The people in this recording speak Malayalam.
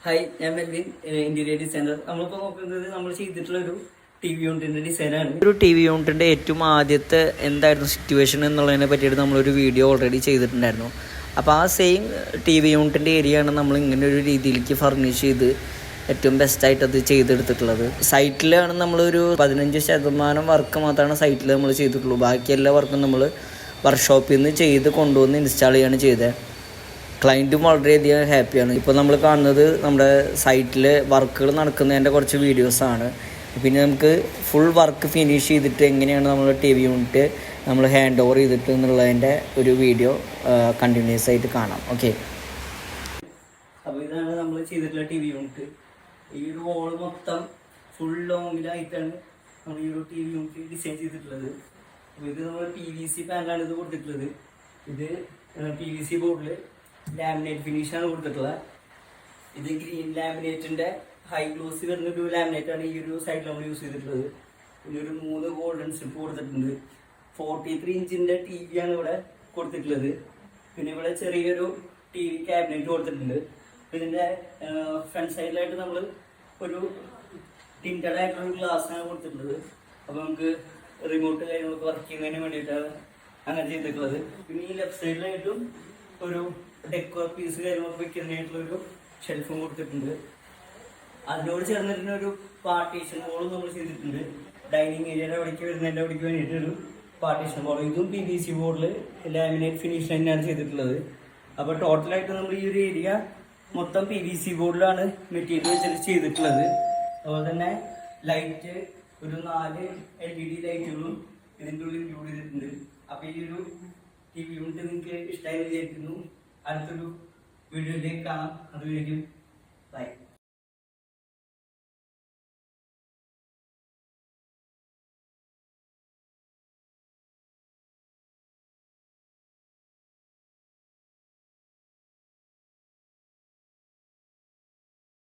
ഹായ്, ഞാൻ മെൽവിൻ, ഇന്റീരിയർ ഡിസൈനർ. നമ്മളിപ്പോൾ നോക്കുന്നത് നമ്മൾ ചെയ്തിട്ടുള്ള ഒരു ടി വി യൂണിറ്റിന്റെ ഡിസൈനാണ്. ഒരു ടി വി യൂണിറ്റിൻ്റെ ഏറ്റവും ആദ്യത്തെ എന്തായിരുന്നു സിറ്റുവേഷൻ എന്നുള്ളതിനെ പറ്റിയിട്ട് നമ്മളൊരു വീഡിയോ ഓൾറെഡി ചെയ്തിട്ടുണ്ടായിരുന്നു. അപ്പോൾ ആ സെയിം ടി വി യൂണിറ്റിൻ്റെ ഏരിയയാണ് നമ്മൾ ഇങ്ങനെ ഒരു രീതിയിലേക്ക് ഫർണിഷ് ചെയ്ത് ഏറ്റവും ബെസ്റ്റായിട്ട് അത് ചെയ്തെടുത്തിട്ടുള്ളത്. സൈറ്റിലാണ് നമ്മളൊരു 15% വർക്ക് മാത്രമാണ് സൈറ്റിൽ നമ്മൾ ചെയ്തിട്ടുള്ളൂ. ബാക്കി എല്ലാ വർക്കും നമ്മൾ വർക്ക്ഷോപ്പിൽ നിന്ന് ചെയ്ത് കൊണ്ടുവന്ന് ഇൻസ്റ്റാൾ ചെയ്യാണ് ചെയ്തത്. ക്ലയൻറ്റും വളരെയധികം ഹാപ്പിയാണ്. ഇപ്പോൾ നമ്മൾ കാണുന്നത് നമ്മുടെ സൈറ്റിൽ വർക്കുകൾ നടക്കുന്നതിൻ്റെ കുറച്ച് വീഡിയോസാണ്. പിന്നെ നമുക്ക് ഫുൾ വർക്ക് ഫിനിഷ് ചെയ്തിട്ട് എങ്ങനെയാണ് നമ്മൾ ടി വി യൂണിറ്റ് നമ്മൾ ഹാൻഡ് ഓവർ ചെയ്തിട്ട് എന്നുള്ളതിൻ്റെ ഒരു വീഡിയോ കണ്ടിന്യൂസ് ആയിട്ട് കാണാം. ഓക്കെ, അപ്പോൾ ഇതാണ് നമ്മൾ ചെയ്തിട്ടുള്ള ടി വി യൂണിറ്റ്. ഈ ഒരു വോള് മൊത്തം ഫുൾ ലോങ്ങിലായിട്ടാണ് നമ്മൾ ഈ ഒരു ടി വി യൂണിറ്റ് ഡിസൈൻ ചെയ്തിട്ടുള്ളത്. അപ്പോൾ ഇത് നമ്മൾ PVC പാനലാണ് ഇത് കൊടുത്തിട്ടുള്ളത്. ഇത് PVC ബോർഡിൽ ലാമിനേറ്റ് ഫിനിഷാണ് കൊടുത്തിട്ടുള്ളത്. ഇത് ഗ്രീൻ ലാമിനേറ്റിൻ്റെ ഹൈ ഗ്ലോസി വരുന്നൊരു ലാമിനേറ്റാണ് ഈ ഒരു സൈഡിൽ നമ്മൾ യൂസ് ചെയ്തിട്ടുള്ളത്. പിന്നെ ഒരു 3 ഗോൾഡൻ സ്ട്രിപ്പ് കൊടുത്തിട്ടുണ്ട്. 43 ഇഞ്ചിൻ്റെ TV ആണ് ഇവിടെ കൊടുത്തിട്ടുള്ളത്. പിന്നെ ഇവിടെ ചെറിയൊരു TV ക്യാബിനറ്റ് കൊടുത്തിട്ടുണ്ട്. ഇതിൻ്റെ ഫ്രണ്ട് സൈഡിലായിട്ട് നമ്മൾ ഒരു ടിൻറ്റഡ് ആയിട്ടുള്ള ഗ്ലാസ്സാണ് കൊടുത്തിട്ടുള്ളത്. അപ്പോൾ നമുക്ക് റിമോട്ട് കാര്യങ്ങളൊക്കെ വർക്ക് ചെയ്യുന്നതിന് വേണ്ടിയിട്ടാണ് അങ്ങനെ ചെയ്തിട്ടുള്ളത്. പിന്നെ ഈ ലെഫ്റ്റ് സൈഡിലായിട്ടും ഒരു ഡെക്കോർ പീസ് കാര്യങ്ങളൊക്കെ വെക്കുന്നതായിട്ടുള്ളൊരു ഷെൽഫും കൊടുത്തിട്ടുണ്ട്. അതിനോട് ചേർന്നിട്ടുള്ള ഒരു പാർട്ടീഷൻ വോളും നമ്മൾ ചെയ്തിട്ടുണ്ട്. ഡൈനിങ് ഏരിയയുടെ അവിടേക്ക് വരുന്നതിൻ്റെ അവിടേക്ക് വേണ്ടിയിട്ടൊരു പാർട്ടീഷൻ വോൾ. ഇതും PVC ബോർഡിൽ ലാമിനേറ്റ് ഫിനിഷ് തന്നെയാണ് ചെയ്തിട്ടുള്ളത്. അപ്പോൾ ടോട്ടലായിട്ട് നമ്മൾ ഈ ഒരു ഏരിയ മൊത്തം PVC ബോർഡിലാണ് മെറ്റീരിയൽ വെച്ചിട്ട് ചെയ്തിട്ടുള്ളത്. അതുപോലെ തന്നെ ലൈറ്റ് ഒരു 4 LED ലൈറ്റുകളും ഇതിൻ്റെ ഉള്ളിൽ ഇൻക്ലൂഡ് ചെയ്തിട്ടുണ്ട്. അപ്പോൾ ഈ ഒരു ടി വി യൂണിറ്റ് നിങ്ങൾക്ക് ഇഷ്ടമായി വിചാരിക്കുന്നു. അടുത്തൊരു വീഡിയോയിലേക്ക് കാണാം. അതുവരെയും ബൈ.